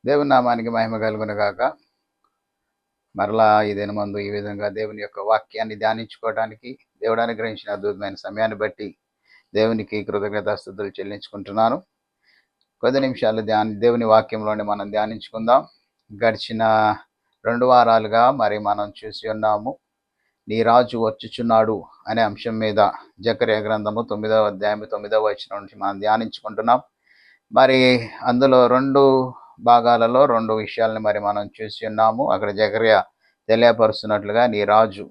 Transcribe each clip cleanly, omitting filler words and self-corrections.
దేవుని నామానికి మహిమ కలుగును గాక. మరలా ఈ దినమందు ఈ విధంగా దేవుని యొక్క వాక్యాన్ని ధ్యానించుకోవడానికి దేవుడు అనుగ్రహించిన అద్భుతమైన సమయాన్ని బట్టి దేవునికి కృతజ్ఞతాస్తుతులు చెల్లించుకుంటున్నాను. కొద్ది నిమిషాలు దేవుని వాక్యంలోనే మనం ధ్యానించుకుందాం. గడిచిన 2 వారాలుగా మనం చూసి ఉన్నాము, నీ రాజు వచ్చుచున్నాడు అనే అంశం మీద జకర్యా గ్రంథము 9వ అధ్యాయం 9వ వచనం నుంచి మనం ధ్యానించుకుంటున్నాం. అందులో 2 భాగాలలో 2 విషయాలను మనం చూసి ఉన్నాము. అక్కడ జకర్యా తెలియపరుస్తున్నట్లుగా నీ రాజు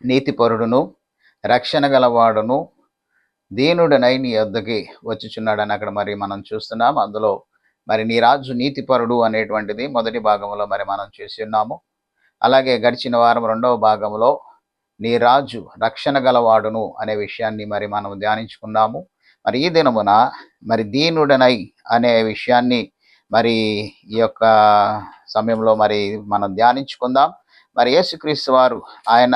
నీతిపరుడును రక్షణ గలవాడును దీనుడనై నీ వద్దకి వచ్చుచున్నాడని అక్కడ మనం చూస్తున్నాం. అందులో నీ రాజు నీతిపరుడు అనేటువంటిది మొదటి భాగంలో మనం చూసి ఉన్నాము. అలాగే గడిచిన వారం 2వ భాగంలో నీ రాజు రక్షణ గలవాడును అనే విషయాన్ని మనం ధ్యానించుకున్నాము. ఈ దినమున దీనుడనై అనే విషయాన్ని ఈ యొక్క సమయంలో మనం ధ్యానించుకుందాం. యేసుక్రీస్తు వారు ఆయన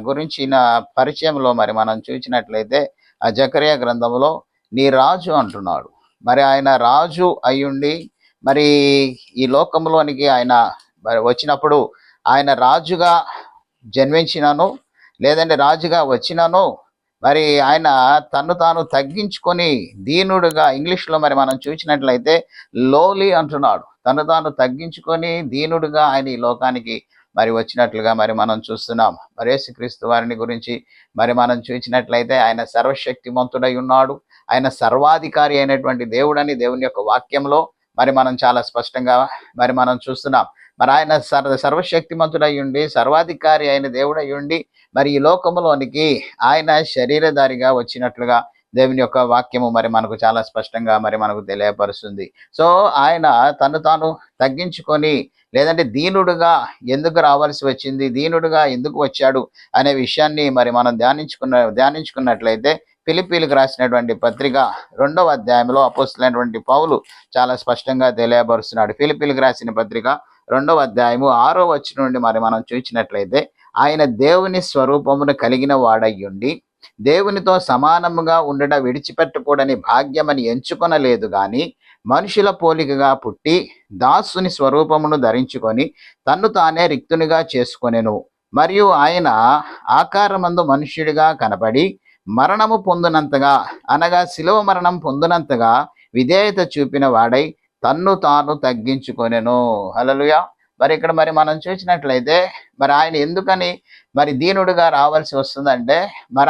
గురించిన పరిచయంలో మనం చూసినట్లయితే ఆ జకర్యా గ్రంథంలో నీ రాజు అంటున్నాడు. ఆయన రాజు అయ్యుండి ఈ లోకంలోనికి ఆయన వచ్చినప్పుడు ఆయన రాజుగా జన్మించినను లేదంటే రాజుగా వచ్చినను ఆయన తన్ను తాను తగ్గించుకొని దీనుడుగా, ఇంగ్లీష్లో మనం చూసినట్లయితే లోలీ అంటున్నాడు. తను తాను తగ్గించుకొని దీనుడుగా ఆయన ఈ లోకానికి వచ్చినట్లుగా మనం చూస్తున్నాం. యేసుక్రీస్తు వారిని గురించి మనం చూసినట్లయితే ఆయన సర్వశక్తిమంతుడై ఉన్నాడు, ఆయన సర్వాధికారి అయినటువంటి దేవుడని దేవుని యొక్క వాక్యంలో మనం చాలా స్పష్టంగా మనం చూస్తున్నాం. ఆయన సర్వశక్తిమంతుడై ఉండి సర్వాధికారి అయిన దేవుడై ఉండి ఈ లోకంలోనికి ఆయన శరీరధారిగా వచ్చినట్లుగా దేవుని యొక్క వాక్యము మనకు చాలా స్పష్టంగా మనకు తెలియపరుస్తుంది. సో ఆయన తను తాను తగ్గించుకొని లేదంటే దీనుడుగా ఎందుకు రావాల్సి వచ్చింది, దీనుడుగా ఎందుకు వచ్చాడు అనే విషయాన్ని మనం ధ్యానించుకున్నట్లయితే ఫిలిప్పీలకు రాసినటువంటి పత్రిక 2వ అధ్యాయంలో అపోస్తలుడైనటువంటి పౌలు చాలా స్పష్టంగా తెలియపరుస్తున్నాడు. ఫిలిప్పీలకు రాసిన పత్రిక 2వ అధ్యాయము 6వ వచనం నుండి మనం చూసినట్లయితే ఆయన దేవుని స్వరూపమును కలిగిన వాడయ్యుండి దేవునితో సమానముగా ఉండట విడిచిపెట్టకూడని భాగ్యమని ఎంచుకొనలేదు గాని మనుషుల పోలికగా పుట్టి దాసుని స్వరూపమును ధరించుకొని తన్ను తానే రిక్తునిగా చేసుకొనెను. మరియు ఆయన ఆకారమందు మనుష్యుడిగా కనబడి మరణము పొందినంతగా, అనగా శిలువ మరణం పొందినంతగా విధేయత చూపిన వాడై తన్ను తాను తగ్గించుకొనెను. హల్లెలూయా. ఇక్కడ మనం చూసినట్లయితే ఆయన ఎందుకని దీనుడుగా రావాల్సి వస్తుందంటే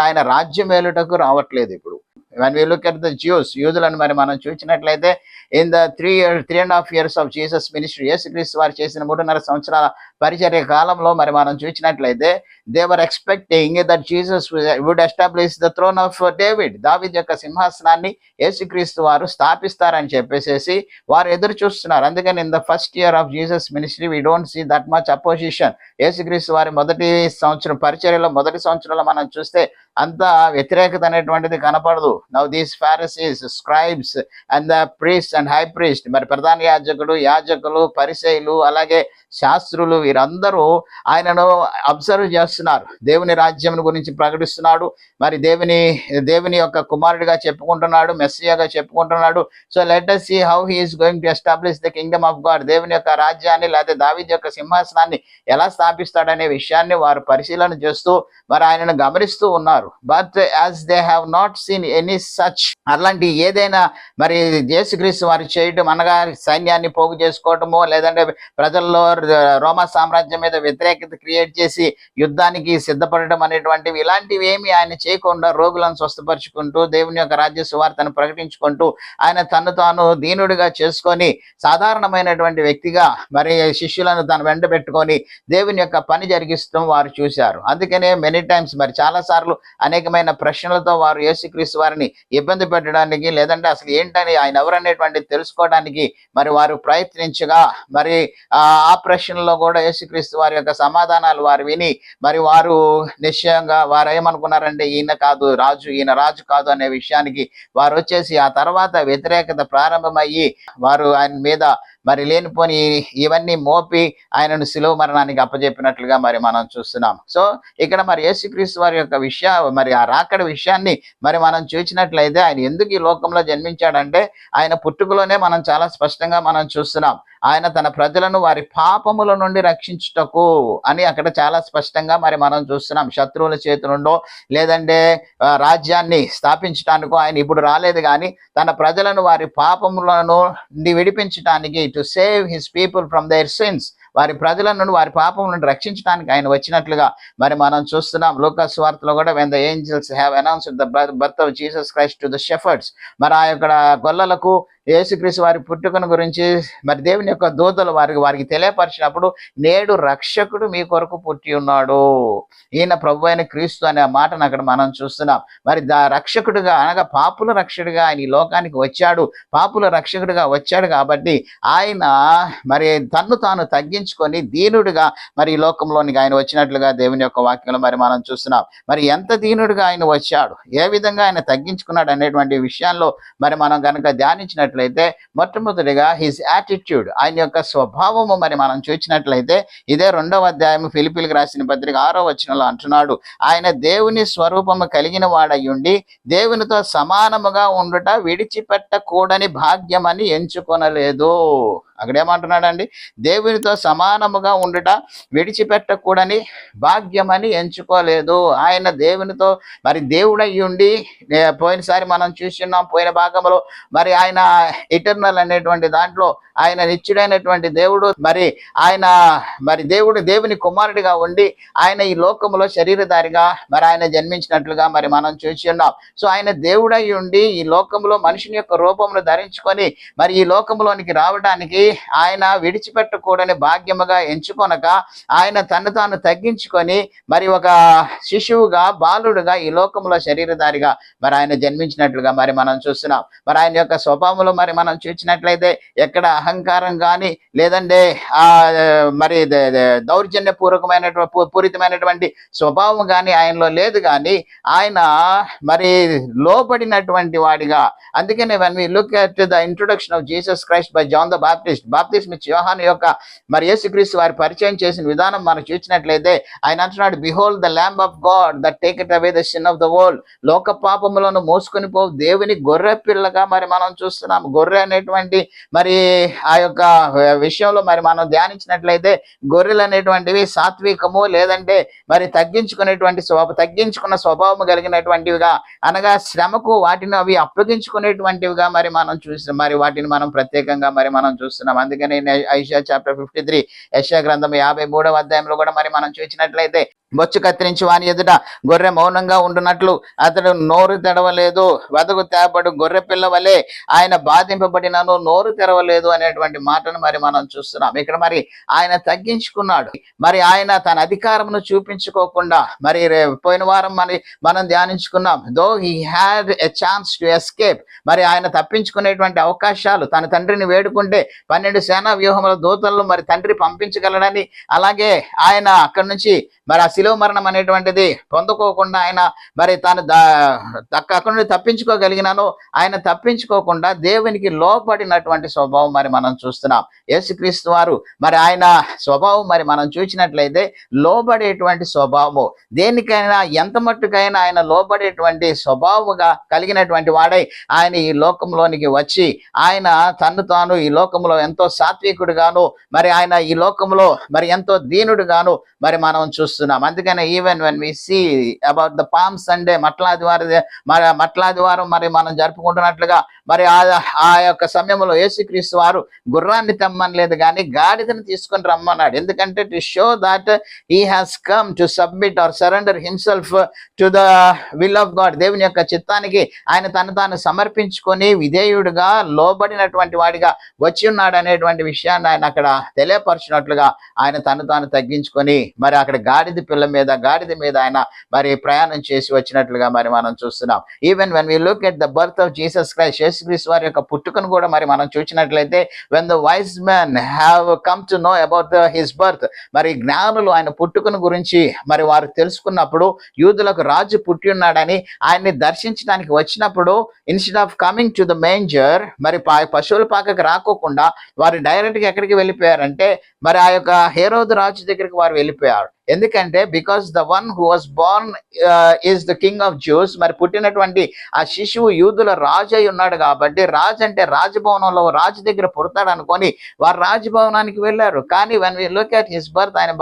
ఆయన రాజ్యం ఏలుటకు రావట్లేదు. ఇప్పుడు when we look at the Jews, యూదులను మనం చూసినట్లయితే in the 3.5 years of Jesus ministry, యేసుక్రీస్తు వారు చేసిన 3.5 సంవత్సరాల పరిచర్య కాలంలో మనం చూసినట్లయితే they were expecting that Jesus would establish the throne of David, దావీదు యొక్క సింహాసనాన్ని యేసుక్రీస్తు వారు స్థాపిస్తారని చెప్పేసి వారు ఎదురు చూస్తున్నారు. అందుకని in the first year of Jesus ministry we don't see that much opposition. యేసుక్రీస్తు వారి మొదటి సంవత్సరం పరిచర్యలో మొదటి సంవత్సరంలో మనం చూస్తే అంత వ్యతిరేకత అనేటువంటిది కనపడదు. Now these Pharisees, scribes and the priest and high priest, ప్రధాన యాజకులు, పరిసయ్యులు, అలాగే శాస్త్రులు, వీరందరూ ఆయనను అబ్జర్వ్ చేస్తున్నారు. దేవుని రాజ్యం గురించి ప్రకటిస్తున్నాడు, దేవుని యొక్క కుమారుడిగా చెప్పుకుంటున్నాడు, మెస్సియాగా చెప్పుకుంటున్నాడు. So let us see how he is going to establish the kingdom of God. దేవుని యొక్క రాజ్యాన్ని లేదా దావీదు యొక్క సింహాసనాన్ని ఎలా స్థాపిస్తాడనే విషయాన్ని వారు పరిశీలన చేస్తూ ఆయనను గమనిస్తూ ఉన్నారు. But as they have not seen any such, అలాంటి ఏదైనా యేసుక్రీస్తు వారు చేయటం అనగా సైన్యాన్ని పోగు చేసుకోవటము, లేదంటే ప్రజల్లో రోమా సామ్రాజ్యం మీద వ్యతిరేకత క్రియేట్ చేసి యుద్ధానికి సిద్ధపడటం అనేటువంటివి, ఇలాంటివి ఏమి ఆయన చేయకుండా రోగులను స్వస్థపరుచుకుంటూ దేవుని యొక్క రాజ్య సువార్తను ప్రకటించుకుంటూ ఆయన తను తాను దీనుడిగా చేసుకొని సాధారణమైనటువంటి వ్యక్తిగా శిష్యులను తను వెంట పెట్టుకొని దేవుని యొక్క పని జరిగిస్తూ వారు చూశారు. అందుకనే మెనీ టైమ్స్ చాలా సార్లు అనేకమైన ప్రశ్నలతో వారు యేసుక్రీస్తు వారిని ఇబ్బంది పెట్టడానికి, లేదంటే అసలు ఏంటని ఆయన ఎవరనేటువంటి తెలుసుకోవడానికి వారు ప్రయత్నించగా ఆ ప్రశ్నల్లో కూడా యేసుక్రీస్తు వారి యొక్క సమాధానాలు వారు విని వారు నిశ్చయంగా వారు ఏమనుకున్నారంటే ఈయన రాజు కాదు అనే విషయానికి వారు వచ్చేసి ఆ తర్వాత వ్యతిరేకత ప్రారంభమయ్యి వారు ఆయన మీద మరి లేనిపోని ఇవన్నీ మోపి ఆయనను శిలువ మరణానికి అప్పజెప్పినట్లుగా మరి మనం చూస్తున్నాం. సో ఇక్కడ మరి యేసుక్రీస్తు వారి యొక్క మరి ఆ రాకడ విషయాన్ని మరి మనం చూసినట్లయితే ఆయన ఎందుకు ఈ లోకంలో జన్మించాడంటే ఆయన పుట్టుకలోనే మనం చాలా స్పష్టంగా మనం చూస్తున్నాం. ఆయన తన ప్రజలను వారి పాపముల నుండి రక్షించుటకు అని అక్కడ చాలా స్పష్టంగా మరి మనం చూస్తున్నాం. శత్రువుల చేతి నుండో లేదంటే రాజ్యాన్ని స్థాపించడానికో ఆయన ఇప్పుడు రాలేదు, కానీ తన ప్రజలను వారి పాపములను విడిపించడానికి, to save his people from their sins, వారి ప్రజలను వారి పాపములను రక్షించడానికి ఆయన వచ్చినట్లుగా మరి మనం చూస్తున్నాం. లూకాసు సువార్తలో కూడా when the angels have announced the birth of Jesus Christ to the shepherds, మరి ఆ యొక్క గొల్లలకు యేసుక్రీస్తు వారి పుట్టుకను గురించి మరి దేవుని యొక్క దూతలు వారికి తెలియపరిచినప్పుడు, నేడు రక్షకుడు మీ కొరకు పుట్టి ఉన్నాడు, ఈయన ప్రభు అయిన క్రీస్తు అనే మాటను అక్కడ మనం చూస్తున్నాం. మరి రక్షకుడుగా అనగా పాపుల రక్షకుడిగా ఆయన ఈ లోకానికి వచ్చాడు. పాపుల రక్షకుడిగా వచ్చాడు కాబట్టి ఆయన మరి తన్ను తాను తగ్గించుకొని దీనుడిగా మరి ఈ లోకంలోనికి ఆయన వచ్చినట్లుగా దేవుని యొక్క వాక్యంలో మరి మనం చూస్తున్నాం. మరి ఎంత దీనుడిగా ఆయన వచ్చాడు, ఏ విధంగా ఆయన తగ్గించుకున్నాడు అనేటువంటి విషయాల్లో మరి మనం కనుక ధ్యానించినట్లయితే, మొట్టమొదటిగా హిజ్ యాటిట్యూడ్, ఆయన యొక్క స్వభావము మరి మనం చూసినట్లయితే ఇదే 2వ అధ్యాయం ఫిలిప్పీలకు రాసిన పత్రిక 6వ వచనంలో అంటున్నాడు, ఆయన దేవుని స్వరూపము కలిగిన వాడయ్యుండి దేవునితో సమానముగా ఉండుట విడిచిపెట్టకూడని భాగ్యమని ఎంచుకొనలేదు. అక్కడేమంటున్నాడండి, దేవునితో సమానముగా ఉండుట విడిచిపెట్టకూడని భాగ్యమని ఎంచుకోలేదు. ఆయన దేవునితో మరి దేవుడయ్యుండి, పోయినసారి మనం చూస్తున్నాం పోయిన భాగంలో, మరి ఆయన ఇటర్నల్ అనేటువంటి దాంట్లో ఆయన నిత్యుడైనటువంటి దేవుడు, మరి ఆయన మరి దేవుని కుమారుడిగా ఉండి ఆయన ఈ లోకంలో శరీరధారిగా మరి ఆయన జన్మించినట్లుగా మరి మనం చూసి ఉన్నాం. సో ఆయన దేవుడై ఉండి ఈ లోకంలో మనుషుని యొక్క రూపమును ధరించుకొని మరి ఈ లోకంలోనికి రావడానికి ఆయన విడిచిపెట్టకూడని భాగ్యముగా ఎంచుకొనక ఆయన తను తాను తగ్గించుకొని మరి ఒక శిశువుగా బాలుడుగా ఈ లోకంలో శరీరధారిగా మరి ఆయన జన్మించినట్లుగా మరి మనం చూస్తున్నాం. మరి ఆయన యొక్క స్వభావంలో మరి మనం చూసినట్లయితే ఎక్కడ అహంకారం కానీ లేదంటే మరి దౌర్జన్య పూరితమైనటువంటి స్వభావం కానీ ఆయనలో లేదు, కానీ ఆయన మరి లోబడినటువంటి వాడిగా. అందుకనే when we look at the introduction of Jesus Christ by John the Baptist, బాప్తిస్మిచ్చే యోహాను యొక్క మరి యేసుక్రీస్తు వారి పరిచయం చేసిన విధానం మనం చూసినట్లయితే ఆయన అంటున్నాడు, behold the lamb of God that taketh away the sin of the world, లోక పాపములను మోసుకొని పో దేవుని గొర్రె పిల్లగా మరి మనం చూస్తున్నాం. గొర్రె అనేటువంటి మరి ఆ యొక్క విషయంలో మరి మనం ధ్యానించినట్లయితే గొర్రెలు అనేటువంటివి సాత్వికము లేదంటే మరి తగ్గించుకున్న స్వభావం కలిగినటువంటివిగా, అనగా శ్రమకు వాటిని అవి అప్పగించుకునేటువంటివిగా మరి మనం మరి వాటిని మనం ప్రత్యేకంగా మరి మనం చూస్తున్నాం. అందుకని ఐషియా చాప్టర్ 53, యెషయా గ్రంథం 53వ అధ్యాయంలో కూడా మరి మనం చూసినట్లయితే, బొచ్చు కత్తిరించి వాని ఎదుట గొర్రె మౌనంగా ఉండునట్లు అతడు నోరు తెరవలేదు, వదకు తేపడు గొర్రె పిల్ల వలె ఆయన బాధింపబడినను నోరు తెరవలేదు అనేటువంటి మాటను మరి మనం చూస్తున్నాం. ఇక్కడ మరి ఆయన తగ్గించుకున్నాడు. మరి ఆయన తన అధికారమును చూపించుకోకుండా, మరి పోయిన వారం మనం ధ్యానించుకున్నాం, though he had a chance to escape, మరి ఆయన తప్పించుకునేటువంటి అవకాశాలు, తన తండ్రిని వేడుకుంటే 12 సేనా వ్యూహముల దూతలను మరి తండ్రి పంపించగలడని, అలాగే ఆయన అక్కడి నుంచి మరి ఆ శిలువ మరణం అనేటువంటిది పొందుకోకుండా ఆయన మరి తాను అక్కడి నుండి తప్పించుకోగలిగినాను, ఆయన తప్పించుకోకుండా దేవునికి లోపడినటువంటి స్వభావం మరి మనం చూస్తున్నాం. యేసుక్రీస్తు వారు మరి ఆయన స్వభావం మరి మనం చూసినట్లయితే లోబడేటువంటి స్వభావము, దేనికైనా ఎంత మట్టుకైనా ఆయన లోబడేటువంటి స్వభావముగా కలిగినటువంటి వాడై ఆయన ఈ లోకంలోనికి వచ్చి ఆయన తను తాను ఈ లోకంలో ఎంతో సాత్వికుడుగాను మరి ఆయన ఈ లోకంలో మరి ఎంతో దీనుడుగాను మరి మనం చూస్తున్నాం. అందుకనే even when we see about the palm Sunday, మట్లాదివారం మరి మనం జరుపుకుంటున్నట్లుగా మరి ఆ యొక్క సమయంలో యేసుక్రీస్తు వారు గుర్రాన్ని తెమ్మనలేదు కానీ గాడిదను తీసుకొని రమ్మన్నాడు. ఎందుకంటే to show that he has come to submit or surrender himself to the will of God, దేవుని యొక్క చిత్తానికి ఆయన తను తాను సమర్పించుకొని విధేయుడుగా లోబడినటువంటి వాడిగా వచ్చి ఉన్నాడు అనేటువంటి విషయాన్ని ఆయన అక్కడ తెలియపరచినట్లుగా ఆయన తను తాను తగ్గించుకొని మరి అక్కడ గాడిద పిల్ల పిల్ల మీద, గాడిద మీద ఆయన మరి ప్రయాణం చేసి వచ్చినట్లుగా మరి మనం చూస్తున్నాం. Even when we look at the birth of Jesus Christ, యేసుక్రీస్తు వారి యొక్క పుట్టుకను కూడా మరి మనం చూసినట్లయితే, when the wise men have come to know about his birth, మరి జ్ఞానులు ఆయన పుట్టుకను గురించి మరి వారు తెలుసుకున్నప్పుడు, యూదులకు రాజు పుట్టి ఉన్నాడని ఆయన్ని దర్శించడానికి వచ్చినప్పుడు, instead of coming to the manger, మరి పశువుల పాకకు రాకోకుండా వారు డైరెక్ట్గా ఎక్కడికి వెళ్ళిపోయారంటే మరి ఆ యొక్క హేరోదు రాజు దగ్గరికి వారు వెళ్ళిపోయారు. ఎందుకంటే because the one who was Born is the king of juice, మరి పుట్టినటువంటి ఆ శిశువు యూదుల రాజు అయి ఉన్నాడు కాబట్టి, రాజు అంటే రాజభవనంలో రాజు దగ్గర పుడతాడు అనుకొని వారు రాజభవనానికి వెళ్ళారు. కానీ when we look at his birth, ఆయన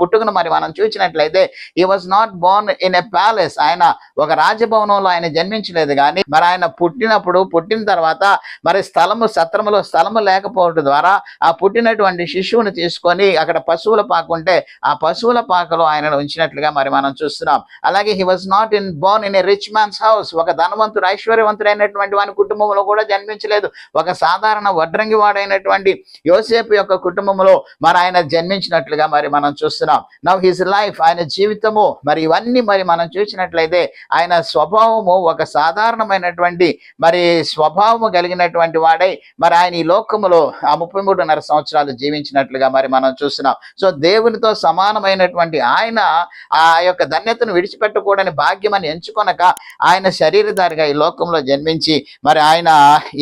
పుట్టుకను మరి మనం చూసినట్లయితే, he was not born in a palace, ఆయన ఒక రాజభవనంలో ఆయన జన్మించలేదు. కానీ మరి ఆయన పుట్టిన తర్వాత మరి సత్రములో స్థలము లేకపోవడం ద్వారా ఆ పుట్టినటువంటి శిశువుని తీసుకొని అక్కడ పశువుల పాక ఉంటే ఆ పశువుల పాకలో ఆయనను ఉంచినట్లుగా మరి మనం చూస్తున్నాం. అలాగే he was not born in a rich man's house, ఒక ధనవంతుడు ఐశ్వర్యవంతుడైనటువంటి వాని కుటుంబంలో కూడా జన్మించలేదు. ఒక సాధారణ వడ్రంగి వాడైనటువంటి యోసేపు యొక్క కుటుంబంలో మరి ఆయన జన్మించినట్లుగా మరి మనం చూస్తున్నాం. నౌ హిస్ లైఫ్, ఆయన జీవితము, మరి ఇవన్నీ మరి మనం చూసినట్లయితే ఆయన స్వభావము ఒక సాధారణమైనటువంటి మరి స్వభావము కలిగినటువంటి వాడై మరి ఆయన ఈ లోకములో ఆ 33.5 సంవత్సరాలు జీవించినట్లుగా మరి మనం చూస్తున్నాం. సో దేవునితో సమానమైనటువంటి ఆయన ఆ యొక్క ధన్యతను విడిచిపెట్టకూడని భాగ్యం అని ఎంచుకొనక ఆయన శరీరధారిగా ఈ లోకంలో జన్మించి మరి ఆయన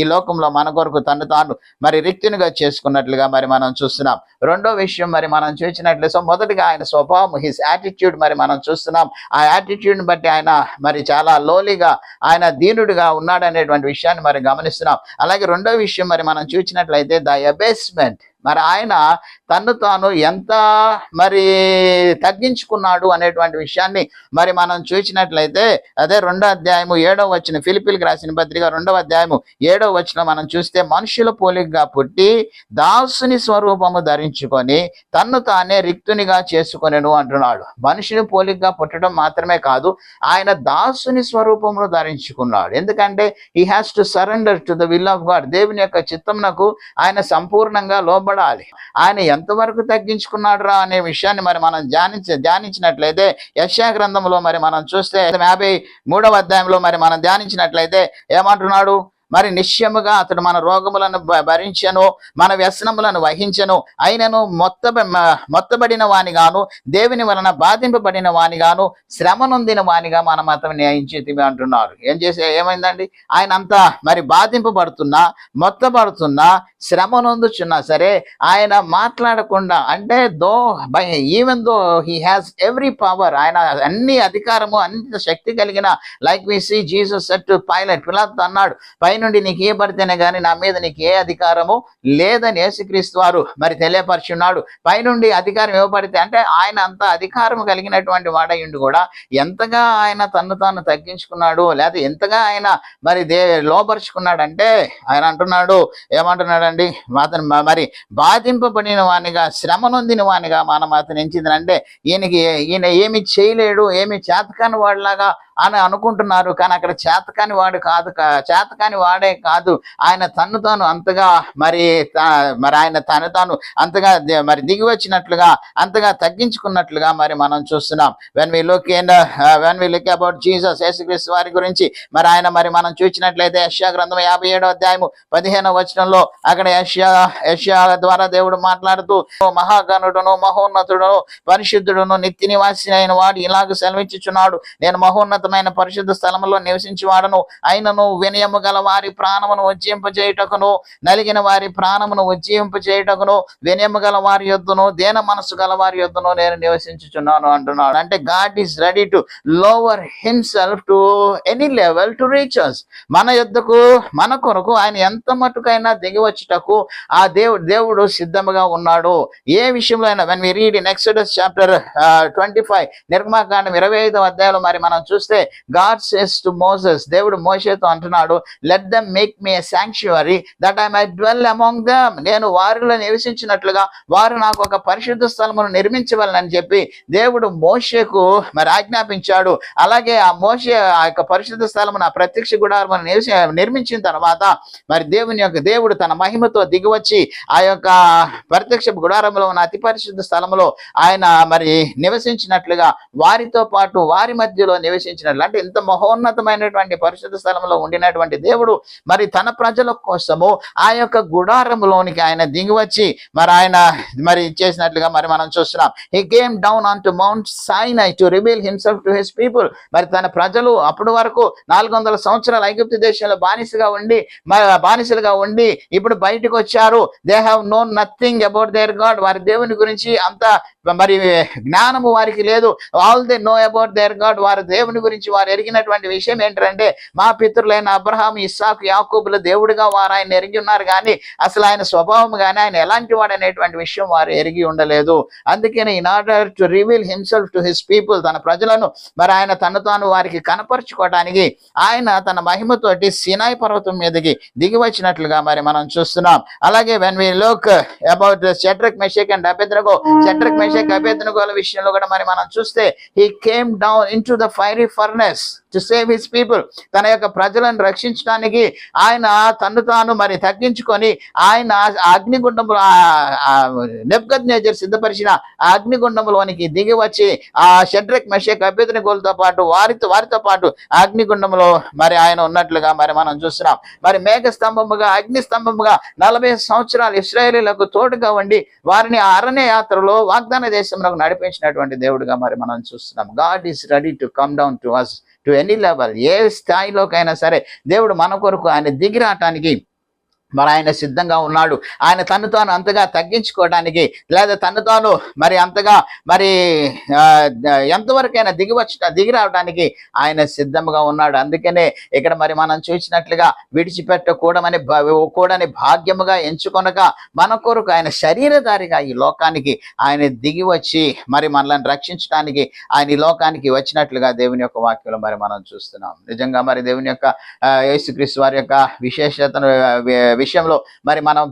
ఈ లోకంలో మన కొరకు తను తాను మరి రిక్తునిగా చేసుకున్నట్లుగా మరి మనం చూస్తున్నాం. రెండో విషయం మరి మనం చూసినట్లయితే, సో మొదటిగా ఆయన స్వభావం, హిస్ యాటిట్యూడ్ మరి మనం చూస్తున్నాం. ఆ యాటిట్యూడ్ని బట్టి ఆయన మరి చాలా లోలీగా, ఆయన దీనుడిగా ఉన్నాడనేటువంటి విషయాన్ని మరి గమనిస్తున్నాం. అలాగే రెండో విషయం మరి మనం చూసినట్లయితే ద అబేస్మెంట్, మరి ఆయన తన్ను తాను ఎంత మరి తగ్గించుకున్నాడు అనేటువంటి విషయాన్ని మరి మనం చూసినట్లయితే, అదే 2వ అధ్యాయము 7వ వచనం, ఫిలిప్పీలకు రాసిన పత్రిక 2వ అధ్యాయము 7వ వచనం మనం చూస్తే, మనుషుల పోలికగా పుట్టి దాసుని స్వరూపము ధరించుకొని తన్ను తానే రిక్తునిగా చేసుకొనెను అంటున్నాడు. మనుషుని పోలికగా పుట్టడం మాత్రమే కాదు, ఆయన దాసుని స్వరూపమును ధరించుకున్నాడు. ఎందుకంటే he has to surrender to the will of God, దేవుని యొక్క చిత్తమునకు ఆయన సంపూర్ణంగా లోబడాలి. ఆయన ఎంతవరకు తగ్గించుకున్నాడు రా అనే విషయాన్ని మరి మనం ధ్యానించినట్లయితే, యెషయా గ్రంథంలో మరి మనం చూస్తే 53వ అధ్యాయంలో మరి మనం ధ్యానించినట్లయితే ఏమంటున్నాడు, మరి నిశ్చయముగా అతడు మన రోగములను భరించెను, మన వ్యసనములను వహించెను, అయినను మొత్తబడిన వానిగాను, దేవుని వలన బాధింపబడిన వానిగాను, శ్రమ నొందిన వానిగా మనం అతను న్యాయించేతివి అంటున్నారు. ఏమైందండి, ఆయన అంతా మరి బాధింపబడుతున్నా, మొత్తబడుతున్నా, శ్రమ నొందుచున్నా సరే ఆయన మాట్లాడకుండా, అంటే even though he has every power, ఆయన అన్ని అధికారము, అన్ని శక్తి కలిగిన, like we see Jesus said to Pilate, పిలాతు అన్నాడు, పైనుండి నీకు ఏ పడితేనే కానీ నా మీద నీకు ఏ అధికారము లేదని యేసుక్రీస్తు వారు మరి తెలియపరుచున్నాడు. పైనుండి అధికారం ఇవ్వబడితే, అంటే ఆయన అంత అధికారం కలిగినటువంటి వాడయుండి కూడా ఎంతగా ఆయన తన్ను తాను తగ్గించుకున్నాడు, లేదా ఎంతగా ఆయన మరి లోపరుచుకున్నాడంటే, ఆయన ఏమంటున్నాడండి, అతను మరి బాధింపబడిన వానిగా, శ్రమ నొందిన వానిగా మనం అతను ఎంచిందంటే, ఈయన ఏమి చేయలేడు, ఏమి చేతకాని వాడిలాగా అని అనుకుంటున్నారు. కానీ అక్కడ చేతకాని వాడే కాదు, ఆయన తన్ను తాను అంతగా మరి ఆయన తను తాను అంతగా మరి దిగి వచ్చినట్లుగా, అంతగా తగ్గించుకున్నట్లుగా మరి మనం చూస్తున్నాం. When we look about Jesus, యేసుక్రీస్తు వారి గురించి మరి ఆయన మరి మనం చూసినట్లయితే, యెషయా గ్రంథం 57వ అధ్యాయము 15వ వచనంలో అక్కడ యెషయా ద్వారా దేవుడు మాట్లాడుతూ, మహాగణుడును, మహోన్నతుడును, పరిశుద్ధుడును, నిత్య నివాసి అయిన వాడు ఇలాగ సెలవించుచున్నాడు, నేను మహోన్నతమైన పరిశుద్ధ స్థలములో నివసించువాడను, అయినను వినయము గల వారి ప్రాణమును ఉజ్జింపజేయుటకును, నలిగిన వారి ప్రాణమును ఉజ్జింపజేయుటకును, వినయము గల వారి యొద్దను, దేన మనసు గల వారి యొద్దను నేను నివసించుచున్నాను అంటున్నాడు. అంటే God is ready to lower himself to any level to reach us. మన యొద్దకు, మన కొరకు ఆయన ఎంత మట్టుకైనా దిగి వచ్చుటకు ఆ దేవుడు సిద్ధముగా ఉన్నాడు. ఏ విషయంలో అయినా, when we read in Exodus chapter 25, నిర్గమకాండం 25వ అధ్యాయంలో మరి మనం చూస్తే ఎందుకంటే గాడ్ సేస్ టు మోసెస్, దేవుడు మోషేతో అంటున్నాడు, let them make me a sanctuary that I my dwell among them, నేను వారిలో నివసించినట్లుగా వారు నాకు ఒక పరిశుద్ధ స్థలమును నిర్మించవాలని చెప్పి దేవుడు మోషేకు మరి ఆజ్ఞాపించాడు. అలాగే ఆ మోషే ఆ యొక్క పరిశుద్ధ స్థలమును, ఆ ప్రత్యక్ష గుడారమును నిర్మించిన తర్వాత మరి దేవుడు తన మహిమతో దిగివచ్చి ఆ యొక్క ప్రత్యక్ష గుడారంలో ఉన్న అతి పరిశుద్ధ స్థలంలో ఆయన మరి నివసించినట్లుగా వారితో పాటు వారి మధ్యలో నివసించినట్లు, అంటే ఇంత మహోన్నతమైనటువంటి పరిశుద్ధ స్థలంలో ఉండినటువంటి దేవుడు మరి తన ప్రజల కోసము ఆ యొక్క గుడారంలోనికి ఆయన దిగివచ్చి మరి ఆయన మరి చేసినట్లుగా మరి మనం చూస్తున్నాం. He came down on to mount సైనై to reveal himself to his people. మరి తన ప్రజలు అప్పటి వరకు 400 సంవత్సరాలు ఐగుప్తు దేశంలో బానిసలుగా ఉండి ఇప్పుడు బయటకు వచ్చారు. They have known nothing about their God. వారి దేవుని గురించి అంత మరి జ్ఞానము వారికి లేదు. All they know about their God. వారి దేవుని గురించి వారు ఎరిగినటువంటి విషయం ఏంటంటే, మా పితరులైన అబ్రహాం, ఇస్సాకు, యాకోబుల దేవుడిగా వారు ఆయన ఎరిగి ఉన్నారు, కానీ అసలు ఆయన స్వభావం కానీ ఆయన ఎలాంటి వాడు అనేటువంటి విషయం వారు ఎరిగి ఉండలేదు. అందుకని in order to reveal himself to his people, తన ప్రజలను మరి ఆయన తను తాను వారికి కనపరుచుకోవడానికి ఆయన తన మహిమతోటి సినాయి పర్వతం మీదకి దిగి వచ్చినట్లుగా మరి మనం చూస్తున్నాం. అలాగే when we look about Shadrach Meshach and Abednego, Shadrach Meshach అబేద్నగోల విషయంలో కూడా మరి మనం చూస్తే, he came down into the fiery furnace to save his people. తన యొక్క ప్రజలను రక్షించడానికి ఆయన తను తాను మరి తగ్గించుకొని ఆయన అగ్నిగుండంలో నెబుకద్నెజర్ సిద్ధపరిచిన ఆ అగ్నిగుండంలోనికి దిగి వచ్చి ఆ షడ్రక్ మెషక్ అబేద్నగోలతో పాటు వారితో పాటు అగ్నిగుండంలో మరి ఆయన ఉన్నట్లుగా మరి మనం చూస్తున్నాం. మరి మేఘ స్తంభముగా అగ్ని స్తంభముగా 40 సంవత్సరాలు ఇశ్రాయేలీలకు తోడుగా ఉండి వారిని అరణ్య యాత్రలో వాగ్దాన దేశంలో నడిపించినటువంటి దేవుడుగా మరి మనం చూస్తున్నాం. God is ready to come down to us to any level. ఏ స్థాయిలోకైనా సరే దేవుడు మన కొరకు ఆయన దిగి రావటానికి మరి ఆయన సిద్ధంగా ఉన్నాడు. ఆయన తను తాను అంతగా తగ్గించుకోవడానికి, లేదా తను తాను మరి అంతగా మరి ఎంతవరకైనా దిగి రావడానికి ఆయన సిద్ధంగా ఉన్నాడు. అందుకనే ఇక్కడ మరి మనం చూసినట్లుగా విడిచిపెట్టకూడని భాగ్యముగా ఎంచుకొనక మన కొరకు ఆయన శరీరధారిగా ఈ లోకానికి ఆయన దిగి వచ్చి మరి మనల్ని రక్షించడానికి ఆయన ఈ లోకానికి వచ్చినట్లుగా దేవుని యొక్క వాక్యంలో మరి మనం చూస్తున్నాం. నిజంగా మరి దేవుని యొక్క యేసుక్రీస్తు వారి యొక్క విశేషతను విషయంలో మరి మనం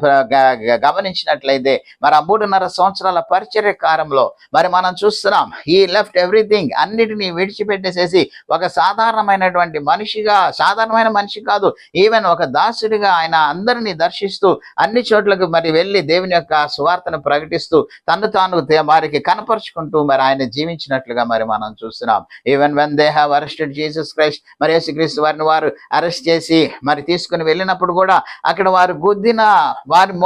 గమనించినట్లయితే మరి ఆ 3.5 సంవత్సరాల పరిచర్య కాలంలో మరి మనం చూస్తున్నాం, హీ లెఫ్ట్ ఎవ్రీథింగ్, అన్నిటినీ విడిచిపెట్టేసేసి ఒక సాధారణమైన మనిషి కాదు, ఈవెన్ ఒక దాసుడిగా ఆయన అందరినీ దర్శిస్తూ అన్ని చోట్లకు మరి వెళ్ళి దేవుని యొక్క సువార్తను ప్రకటిస్తూ తను తాను వారికి కనపరుచుకుంటూ మరి ఆయన జీవించినట్లుగా మరి మనం చూస్తున్నాం. Even when they have arrested Jesus Christ, మరి యేసుక్రీస్తు వారిని వారు అరెస్ట్ చేసి మరి తీసుకుని వెళ్ళినప్పుడు కూడా అక్కడ వారు గుద్దిన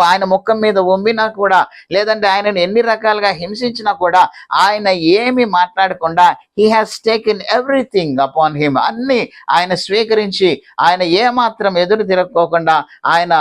ఆయన ముఖం మీద వంబినా కూడా, లేదంటే ఆయనను ఎన్ని రకాలుగా హింసించినా కూడా ఆయన ఏమి మాట్లాడకుండా he has taken everything upon him, అన్ని ఆయన స్వీకరించి ఆయన ఏమాత్రం ఎదురు తిరగకోకుండా ఆయన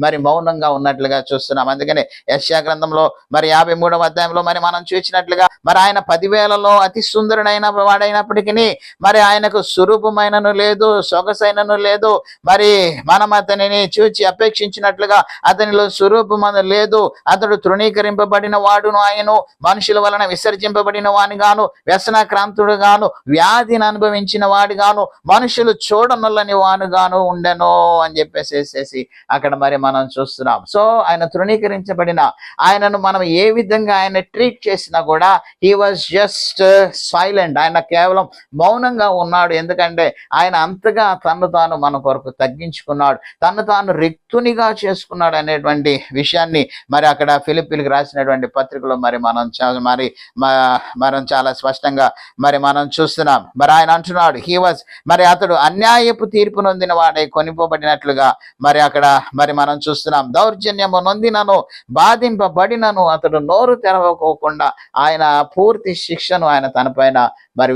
మరి మౌనంగా ఉన్నట్లుగా చూస్తున్నాం. అందుకనే యెషయా గ్రంథంలో మరి 53వ అధ్యాయంలో మరి మనం చూసినట్లుగా మరి ఆయన 10,000లో అతి సుందరుడైన వాడైనప్పటికీ మరి ఆయనకు స్వరూపమైనను లేదు, సొగసైనను లేదు. మరి మనం అతనిని చూచి అపేక్షించినట్లుగా అతనిలో స్వరూపమన లేదు. అతడు తృణీకరింపబడిన వాడును, ఆయను మనుషుల వలన విసర్జింపబడిన వాని గాను, వ్యసనాక్రాంతుడు గాను, వ్యాధిని అనుభవించిన వాడి గాను, మనుషులు చూడనొల్లని వాను గాను ఉండెను అని చెప్పేసేసి అక్కడ మరి మనం చూస్తున్నాం. సో ఆయన తృణీకరించబడిన ఆయనను మనం ఏ విధంగా ఆయన ట్రీట్ చేసినా కూడా హీ వాజ్ జస్ట్ సైలెంట్, ఆయన కేవలం మౌనంగా ఉన్నాడు. ఎందుకంటే ఆయన అంతగా తను తాను మన కొరకు తగ్గించుకున్నాడు, తను తాను రిక్తునిగా చేసుకున్నాడు అనేటువంటి విషయాన్ని మరి అక్కడ ఫిలిప్పీలకు రాసినటువంటి పత్రికలో మరి మనం చాలా స్పష్టంగా మరి మనం చూస్తున్నాం. మరి ఆయన అంటున్నాడు హీ వాజ్, మరి అతడు అన్యాయపు తీర్పు నొందిన వాడే కొనిపోబడినట్లుగా మరి అక్కడ మరి మనం చూస్తున్నాం. దౌర్జన్యము నొందినను బాధింపబడినను అతడు నోరు తెరవకోకుండా ఆయన పూర్తి శిక్షను ఆయన తన పైన మరి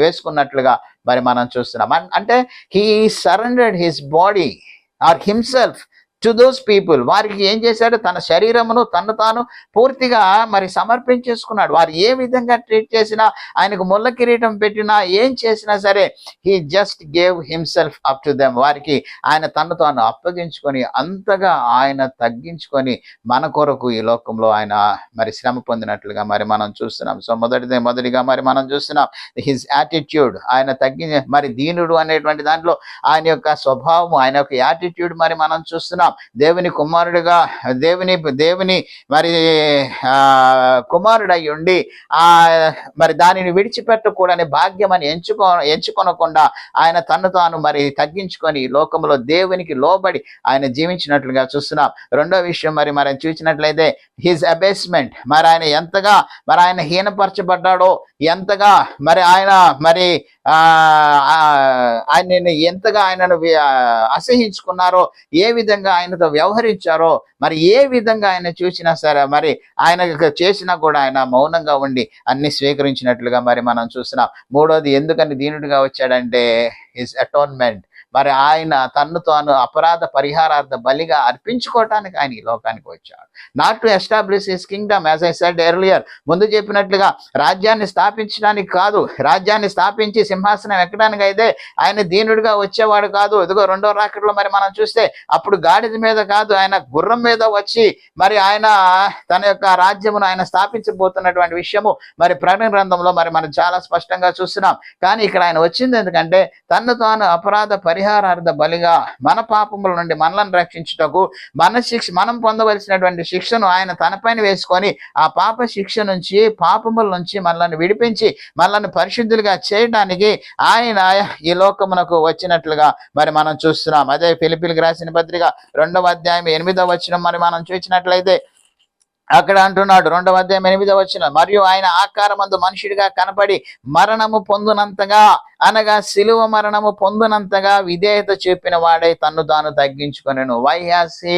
వేసుకున్నట్లుగా మరి మనం చూస్తున్నాం. అంటే he surrendered his body or himself to those people. వారికి ఏం చేశాడు? తన శరీరమును తను తాను పూర్తిగా మరి సమర్పించేసుకున్నాడు. వారు ఏ విధంగా ట్రీట్ చేసినా, ఆయనకు ముళ్ళ కిరీటం పెట్టినా, ఏం చేసినా సరే, he just gave himself up to them. వారికి ఆయన తను తాను అప్పగించుకొని, అంతగా ఆయన తగ్గించుకొని మన కొరకు ఈ లోకంలో ఆయన మరి శ్రమ పొందినట్లుగా మరి మనం చూస్తున్నాం. సో మొదటిగా మరి మనం చూస్తున్నాం హిజ్ యాటిట్యూడ్. ఆయన మరి దీనుడు అనేటువంటి దాంట్లో ఆయన యొక్క స్వభావం, ఆయన యొక్క యాటిట్యూడ్ మరి మనం చూస్తున్నాం. దేవుని కుమారుడిగా, దేవుని మరి కుమారుడై ఉండి మరి దానిని విడిచిపెట్టకూడని భాగ్యం అని ఎంచుకొనకుండా ఆయన తను తాను మరి తగ్గించుకొని లోకంలో దేవునికి లోబడి ఆయన జీవించినట్లుగా చూస్తున్నాం. రెండో విషయం మరి చూసినట్లయితే హిజ్ అబేస్మెంట్. మరి ఆయన ఎంతగా మరి ఆయన హీనపరచబడ్డాడో, ఎంతగా మరి ఆయన మరి ఆయనని ఎంతగా ఆయనను అసహించుకున్నారో, ఏ విధంగా ఆయనతో వ్యవహరించారో, మరి ఏ విధంగా ఆయన చూసినా సరే మరి ఆయన చేసినా కూడా ఆయన మౌనంగా ఉండి అన్ని స్వీకరించినట్లుగా మరి మనం చూస్తున్నాం. మూడోది ఎందుకని దీనుడిగా వచ్చాడంటే హిజ్ అటోన్మెంట్. మరి ఆయన తన్ను తాను అపరాధ పరిహారార్థ బలిగా అర్పించుకోవటానికి ఆయన ఈ లోకానికి వచ్చాడు. Not to establish his Kingdom, as I said earlier. ముందు చెప్పినట్లుగా రాజ్యాన్ని స్థాపించడానికి కాదు, రాజ్యాన్ని స్థాపించి సింహాసనం ఎక్కడానికి అయితే ఆయన దీనుడిగా వచ్చేవాడు కాదు. ఇదిగో రెండో రాకడలో మరి మనం చూస్తే అప్పుడు గాడిద మీద కాదు, ఆయన గుర్రం మీద వచ్చి మరి ఆయన తన యొక్క రాజ్యమును ఆయన స్థాపించబోతున్నటువంటి విషయము మరి ప్రకటన గ్రంథంలో మరి మనం చాలా స్పష్టంగా చూస్తున్నాం. కానీ ఇక్కడ ఆయన వచ్చింది ఎందుకంటే తన్ను తాను అపరాధ పరిహారార్థ బలిగా మన పాపముల నుండి మనలను రక్షించుటకు, మనం పొందవలసినటువంటి శిక్షను ఆయన తనపైన వేసుకొని ఆ పాప శిక్ష నుంచి, పాపముల నుంచి మనల్ని విడిపించి మనల్ని పరిశుద్ధులుగా చేయడానికి ఆయన ఈ లోకమునకు వచ్చినట్లుగా మరి మనం చూస్తున్నాం. అదే ఫిలిప్పీలకు రాసిన పత్రిక 2వ అధ్యాయం 8వ వచనం మరి మనం చూసినట్లయితే అక్కడ అంటున్నాడు, 2వ అధ్యాయం 8వ వచనం, మరియు ఆయన ఆకారమందు మనుషుడిగా కనపడి మరణము పొందునంతగా, అనగా శిలువ మరణము పొందునంతగా విధేయత చెప్పిన వాడై తన్ను తాను తగ్గించుకొనెను. Why has he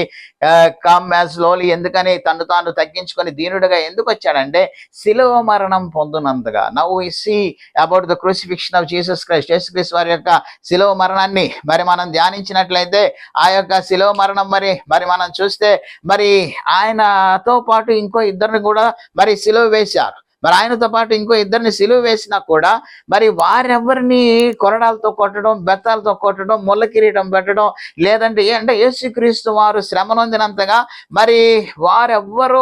come as lowly? ఎందుకని తన్ను తాను తగ్గించుకొని దీనుడిగా ఎందుకు వచ్చాడంటే శిలువ మరణం పొందునంతగా. Now we see about the crucifixion of Jesus Christ. యేసుక్రీస్తు వారి యొక్క శిలువ మరణాన్ని మరి మనం ధ్యానించినట్లయితే ఆ యొక్క శిలువ మరణం మరి మనం చూస్తే మరి ఆయనతో పాటు ఇంకో ఇద్దరిని కూడా మరి సిలువ వేశారు. మరి ఆయనతో పాటు ఇంకో ఇద్దరిని సిలువ వేసినా కూడా మరి వారెవరిని కొరడాలతో కొట్టడం, బెత్తాలతో కొట్టడం, ముళ్ళ కిరీటం పెట్టడం లేదంటే అంటే యేసుక్రీస్తు వారు శ్రమ నొందినంతగా మరి వారెవ్వరూ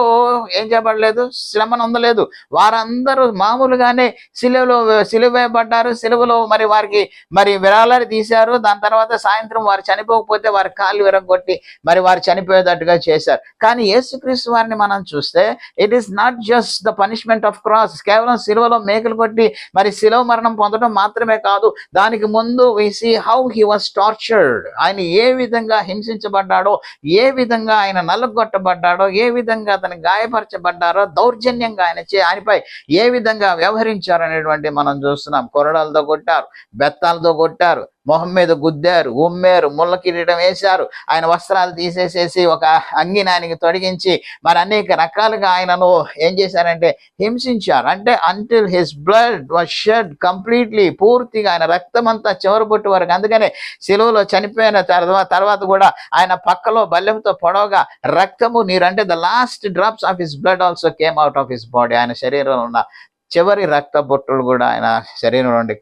ఏం చేయబడలేదు, శ్రమ నొందలేదు. వారందరూ మామూలుగానే సిలువ వేయబడ్డారు. సిలువలో మరి వారికి మరి విరాళాలు తీశారు. దాని తర్వాత సాయంత్రం వారు చనిపోకపోతే వారి కాళ్ళు విరగొట్టి మరి వారు చనిపోయేటట్టుగా చేశారు. కానీ యేసుక్రీస్తు వారిని మనం చూస్తే it is not just the punishment of cross. కేవలం సిలువలో మేకులు కొట్టి మరి శిలువ మరణం పొందడం మాత్రమే కాదు, దానికి ముందు we see how he was tortured. ఆయన ఏ విధంగా హింసించబడ్డాడో, ఏ విధంగా ఆయన నలుగొట్టబడ్డాడో, ఏ విధంగా అతను గాయపరచబడ్డారో, దౌర్జన్యంగా ఆయనపై ఏ విధంగా వ్యవహరించారు అనేటువంటి మనం చూస్తున్నాం. కొరడాలతో కొట్టారు, బెత్తాలతో కొట్టారు, మొహం మీద గుద్దారు, ఉమ్మారు, ముళ్ళ కిరీటం వేశారు, ఆయన వస్త్రాలు తీసేసేసి ఒక అంగిని ఆయనకి తొడిగించి మరి అనేక రకాలుగా ఆయనను ఏం చేశారంటే హింసించారు. అంటే until his blood was shed completely, పూర్తిగా ఆయన రక్తం అంతా చివరి బొట్టు వరకు. అందుకనే శిలువలో చనిపోయిన తర్వాత కూడా ఆయన పక్కలో బల్లెంతో పొడవగా రక్తము, నీరు అంటే the last drops of his blood also came out of his body. ఆయన శరీరంలో ఉన్న చివరి రక్త బొట్టులు కూడా ఆయన శరీరం నుండి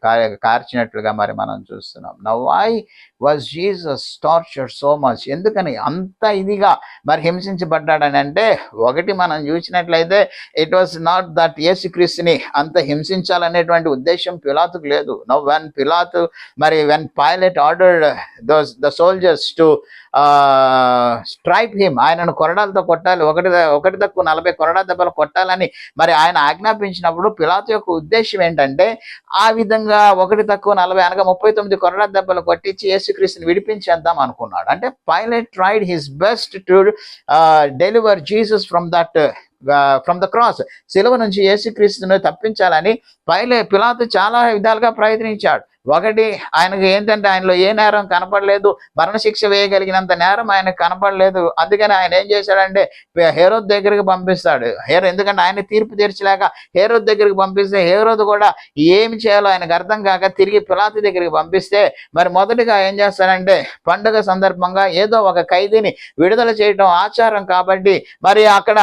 కార్చినట్లుగా మరి మనం చూస్తున్నాం. Now why was Jesus tortured so much? ఎందుకని అంత ఇదిగా మరి హింసించబడ్డాడని అంటే, ఒకటి మనం చూసినట్లయితే ఇట్ వాజ్ నాట్ దట్ యేసుక్రీస్తుని అంత హింసించాలనేటువంటి ఉద్దేశం పిలాతుకు లేదు. Now when pilot ordered the soldiers to stripe him, ఆయనను కొరడాలతో కొట్టాలి, ఒకటి తక్కువ 40 కొరడా దెబ్బలు కొట్టాలని మరి ఆయన ఆజ్ఞాపించినప్పుడు పిలాతు యొక్క ఉద్దేశం ఏంటంటే ఆ విధంగా 1 తక్కువ 40 అనగా 39 కొరడా దెబ్బలు కొట్టించి యేసుక్రీస్తుని విడిపించేద్దాం అనుకున్నాడు. అంటే pilot tried his best to deliver Jesus from the cross. శిలువ నుంచి యేసుక్రీస్తుని తప్పించాలని పిలాతు చాలా విధాలుగా ప్రయత్నించాడు. ఒకటి, ఆయనకు ఏంటంటే ఆయనలో ఏ నేరం కనపడలేదు, మరణశిక్ష వేయగలిగినంత నేరం ఆయనకు కనపడలేదు. అందుకని ఆయన ఏం చేశాడంటే హేరోద్ దగ్గరికి పంపిస్తాడు. ఎందుకంటే ఆయన తీర్పు తీర్చలేక హేరోద్ దగ్గరికి పంపిస్తే హేరోద్ కూడా ఏమి చేయాలో ఆయనకు అర్థం కాక తిరిగి పిలాతు దగ్గరికి పంపిస్తే మరి మొదటిగా ఏం చేస్తాడంటే పండుగ సందర్భంగా ఏదో ఒక ఖైదీని విడుదల చేయడం ఆచారం కాబట్టి మరి అక్కడ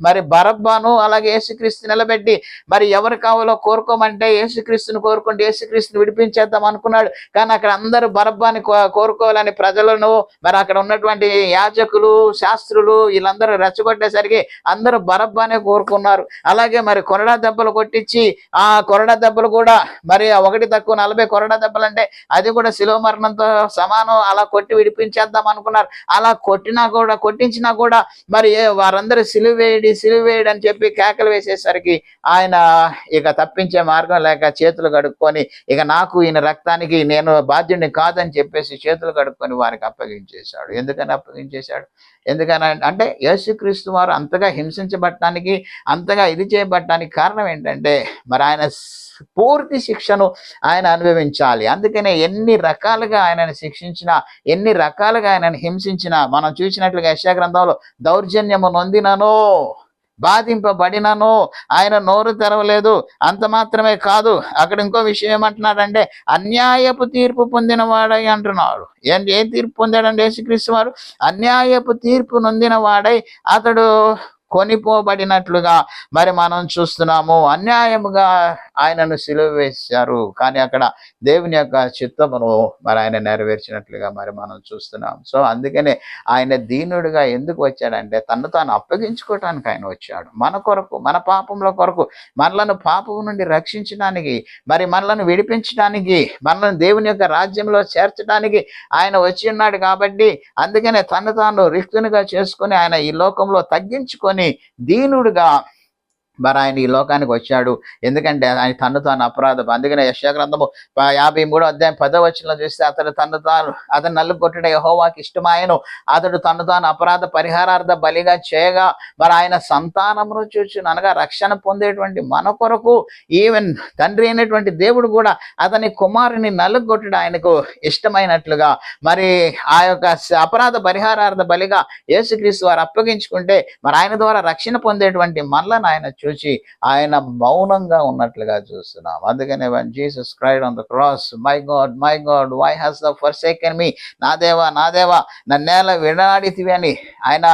మరి బరబ్బాను అలాగే యేసుక్రీస్తు నిలబెట్టి మరి ఎవరు కావాలో కోరుకోమంటే యేసుక్రీస్తుని కోరుకుంటే యేసుక్రీస్తుని విడిపించేద్దాం అనుకున్నాడు. కానీ అక్కడ అందరూ బరబ్బాని కోరుకోవాలని ప్రజలను మరి అక్కడ ఉన్నటువంటి యాజకులు శాస్త్రులు వీళ్ళందరూ రెచ్చగొట్టేసరికి అందరూ బరబ్బానే కోరుకున్నారు. అలాగే మరి కొరడా దెబ్బలు కొట్టించి ఆ కొరడా దెబ్బలు కూడా మరి 1-40 కొరడా దెబ్బలు అంటే అది కూడా శిలువ మరణంతో సమానం. అలా కొట్టి విడిపించేద్దాం అనుకున్నారు. అలా కొట్టించినా కూడా మరి వారందరూ సిలువేయడి అని చెప్పి కేకలు వేసేసరికి ఆయన ఇక తప్పించే మార్గం లేక చేతులు కడుక్కొని ఇక నాకు ఈయన రక్తానికి నేను బాధ్యుడిని కాదని చెప్పేసి చేతులు కడుక్కొని వారికి అప్పగించేశాడు. ఎందుకని అప్పగించేశాడు? ఎందుకని అంటే యేసుక్రీస్తు వారు అంతగా హింసించబడటానికి అంతగా ఇది చేయబడటానికి కారణం ఏంటంటే మరి ఆయన పూర్తి శిక్షను ఆయన అనుభవించాలి. అందుకనే ఎన్ని రకాలుగా ఆయనను శిక్షించినా ఎన్ని రకాలుగా ఆయనను హింసించినా మనం చూసినట్లుగా యెషయా గ్రంథంలో దౌర్జన్యము నొందినను బాధింపబడినను ఆయన నోరు తెరవలేదు. అంత మాత్రమే కాదు, అక్కడ ఇంకో విషయం ఏమంటున్నాడంటే అన్యాయపు తీర్పు పొందిన వాడై అంటున్నాడు. ఏం తీర్పు పొందాడండి యేసుక్రీస్తు వారు? అన్యాయపు తీర్పు నొందిన వాడై అతడు కొనిపోబడినట్లుగా మరి మనం చూస్తున్నాము. అన్యాయముగా ఆయనను సిలువ వేశారు, కానీ అక్కడ దేవుని యొక్క చిత్తమును మరి ఆయన నెరవేర్చినట్లుగా మరి మనం చూస్తున్నాం. సో అందుకనే ఆయన దీనుడిగా ఎందుకు వచ్చాడంటే తను తాను అప్పగించుకోవటానికి ఆయన వచ్చాడు. మన కొరకు, మన పాపముల కొరకు, మనలను పాపం నుండి రక్షించడానికి, మరి మనలను విడిపించడానికి, మనలను దేవుని యొక్క రాజ్యంలో చేర్చడానికి ఆయన వచ్చి ఉన్నాడు. కాబట్టి అందుకనే తను తాను రిక్తునిగా చేసుకొని ఆయన ఈ లోకంలో తగ్గించుకొని దీనుడుగా మరి ఆయన ఈ లోకానికి వచ్చాడు. ఎందుకంటే ఆయన తను తాను అపరాధం. అందుకనే యెషయా గ్రంథము 53:10 చూస్తే అతను నలుగొట్టడం యెహోవాకి ఇష్టమాయను, అతడు తను తాను అపరాధ పరిహారార్థ బలిగా చేయగా మరి ఆయన సంతానమును చూచును. అనగా రక్షణ పొందేటువంటి మన కొరకు ఈవెన్ తండ్రి అయినటువంటి దేవుడు కూడా అతని కుమారుని నలుగొట్టడం ఆయనకు ఇష్టమైనట్లుగా మరి ఆ యొక్క అపరాధ పరిహారార్థ బలిగా యేసుక్రీస్తు వారు అప్పగించుకుంటే మరి ఆయన ద్వారా రక్షణ పొందేటువంటి మనలను ఆయన చూచి ఆయన మౌనంగా ఉన్నట్లుగా చూస్తున్నాం. అందుకనే when Jesus cried on the cross, my God, why hast thou forsaken me? నా దేవా నన్నేలా విడనాడితివి అని ఆయన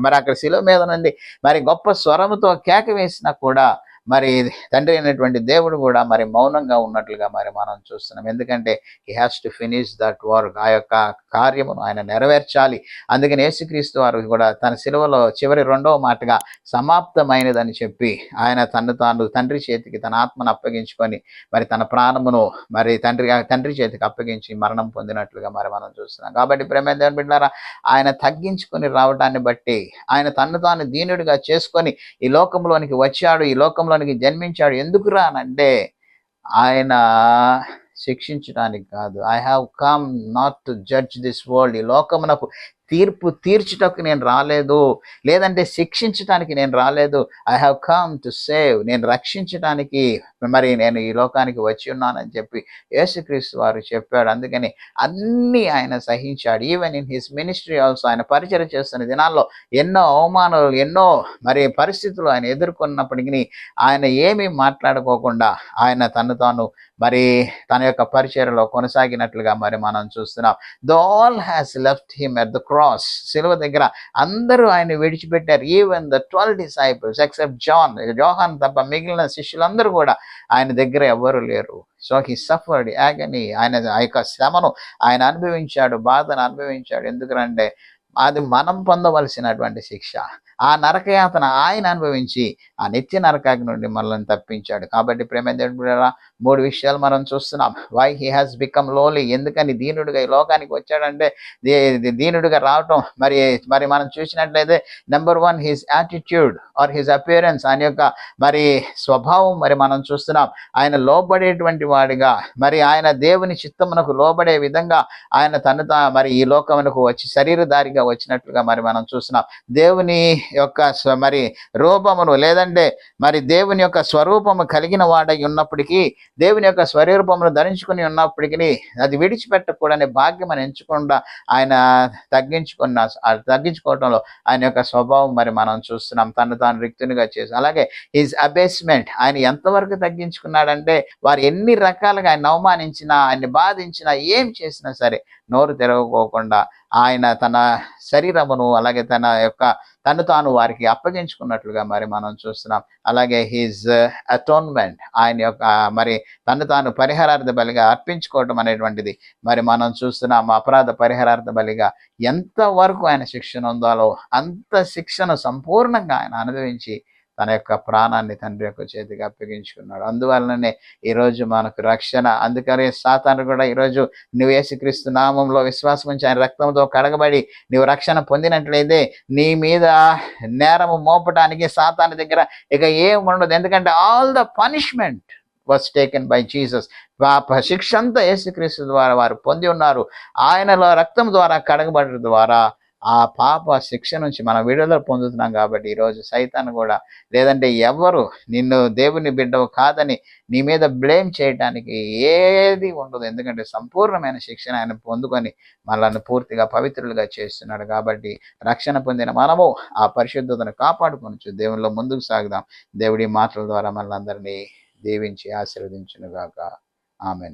మరి అక్కడ శిలువ మీద నుండి మరి గొప్ప స్వరముతో కేక వేసినా కూడా మరి తండ్రి అయినటువంటి దేవుడు కూడా మరి మౌనంగా ఉన్నట్లుగా మరి మనం చూస్తున్నాం. ఎందుకంటే he has to finish that work, ఆ యొక్క కార్యమును ఆయన నెరవేర్చాలి. అందుకని యేసుక్రీస్తు వారు కూడా తన శిలువలో చివరి 2వ మాటగా సమాప్తమైనదని చెప్పి ఆయన తాను తండ్రి చేతికి తన ఆత్మను అప్పగించుకొని మరి తన ప్రాణమును మరి తండ్రి చేతికి అప్పగించి మరణం పొందినట్లుగా మరి మనం చూస్తున్నాం. కాబట్టి ప్రేమ దేవుని బిడ్డలారా, ఆయన తగ్గించుకొని రావడాన్ని బట్టి ఆయన తాను దీనుడిగా చేసుకొని ఈ లోకంలోనికి వచ్చాడు, ఈ లోకంలో జన్మించాడు. ఎందుకు రానంటే ఆయన శిక్షించడానికి కాదు. I have come not to judge this world. ఈ లోకమునకు తీర్పు తీర్చుటకు నేను రాలేదు, లేదంటే శిక్షించడానికి నేను రాలేదు. I have come to save, నేను రక్షించడానికి మరి నేను ఈ లోకానికి వచ్చి ఉన్నానని చెప్పి యేసుక్రీస్తు వారు చెప్పాడు. అందుకని అన్నీ ఆయన సహించాడు. Even in his ministry also ఆయన పరిచయం చేస్తున్న దినాల్లో ఎన్నో అవమానాలు, ఎన్నో మరి పరిస్థితులు ఆయన ఎదుర్కొన్నప్పటికీ ఆయన ఏమీ మాట్లాడుకోకుండా ఆయన తాను మరి తన యొక్క పరిచర్యలో కొనసాగినట్లుగా మరి మనం చూస్తున్నాం. The all has left him at the cross. శిలువ దగ్గర అందరూ ఆయన విడిచిపెట్టారు. ఈవెన్ ద 12 disciples ఎక్సెప్ట్ యోహాన్ తప్ప మిగిలిన శిష్యులందరూ కూడా ఆయన దగ్గర ఎవ్వరూ లేరు. So he suffered agony. ఆయన ఆ యొక్క శ్రమను ఆయన అనుభవించాడు, బాధను అనుభవించాడు. ఎందుకంటే అది మనం పొందవలసినటువంటి శిక్ష. ఆ నరకయాతన ఆయన అనుభవించి ఆ నిత్య నరకాగ్ని నుండి మనల్ని తప్పించాడు. కాబట్టి ప్రేమ దేవుని 3 విషయాలు మనం చూస్తున్నాం. Why he has become lowly, ఎందుకని దీనుడిగా ఈ లోకానికి వచ్చాడంటే దీనుడిగా రావటం మరి మనం చూసినట్లయితే number 1 his attitude or his appearance, ఆయన యొక్క మరి స్వభావం మరి మనం చూస్తున్నాం. ఆయన లోబడేటువంటి వాడిగా మరి ఆయన దేవుని చిత్తమునకు లోబడే విధంగా ఆయన మరి ఈ లోకమునకు వచ్చి శరీరధారిగా వచ్చినట్లుగా మరి మనం చూస్తున్నాం. దేవుని యొక్క మరి రూపమును లేదంటే మరి దేవుని యొక్క స్వరూపము కలిగిన వాడై ఉన్నప్పటికీ, దేవుని యొక్క స్వరూపమును ధరించుకుని ఉన్నప్పటికీ అది విడిచిపెట్టకూడని భాగ్యం అని ఎంచకుండా ఆయన తగ్గించుకోవటంలో ఆయన యొక్క స్వభావం మరి మనం చూస్తున్నాం. తను తాను రిక్తునిగా చేసి, అలాగే హిజ్ అబేస్మెంట్, ఆయన ఎంతవరకు తగ్గించుకున్నాడంటే వారు ఎన్ని రకాలుగా ఆయన అవమానించినా, ఆయన్ని బాధించినా, ఏం చేసినా సరే నోరు తెరవకోకుండా ఆయన తన శరీరమును అలాగే తను తాను వారికి అప్పగించుకున్నట్లుగా మరి మనం చూస్తున్నాం. అలాగే హిజ్ అటోన్మెంట్, ఆయన యొక్క మరి తను తాను పరిహారార్థ బలిగా అర్పించుకోవటం అనేటువంటిది మరి మనం చూస్తున్నాం. అపరాధ పరిహారార్థ బలిగా ఎంతవరకు ఆయన శిక్షణ ఉందాలో అంత శిక్షను సంపూర్ణంగా ఆయన అనుభవించి తన యొక్క ప్రాణాన్ని తండ్రి యొక్క చేతికి అప్పగించుకున్నాడు. అందువలననే ఈరోజు మనకు రక్షణ. అందుకనే సాతాను కూడా ఈరోజు నువ్వు యేసుక్రీస్తు నామంలో విశ్వాసం ఉంచి ఆయన రక్తంతో కడగబడి నువ్వు రక్షణ పొందినట్లయితే నీ మీద నేరము మోపడానికి సాతాను దగ్గర ఇక ఏం ఉండదు. ఎందుకంటే all the punishment was taken by Jesus. పాప శిక్ష అంతా యేసుక్రీస్తు ద్వారా వారు పొంది ఉన్నారు. ఆయనలో రక్తం ద్వారా కడగబడడం ద్వారా ఆ పాప శిక్ష నుంచి మనం విడుదల పొందుతున్నాం. కాబట్టి ఈరోజు సైతాను కూడా లేదంటే ఎవరు నిన్ను దేవుని బిడ్డవు కాదని నీ మీద బ్లేమ్ చేయడానికి ఏది ఉండదు. ఎందుకంటే సంపూర్ణమైన శిక్షణ ఆయన పొందుకొని మనల్ని పూర్తిగా పవిత్రులుగా చేస్తున్నాడు. కాబట్టి రక్షణ పొందిన మనము ఆ పరిశుద్ధతను కాపాడుకొనొచ్చు. దేవునిలో ముందుకు సాగుదాం. దేవుడి మాటల ద్వారా మనల్ని అందరినీ దీవించి ఆశీర్వదించునుగాక. ఆమెన్.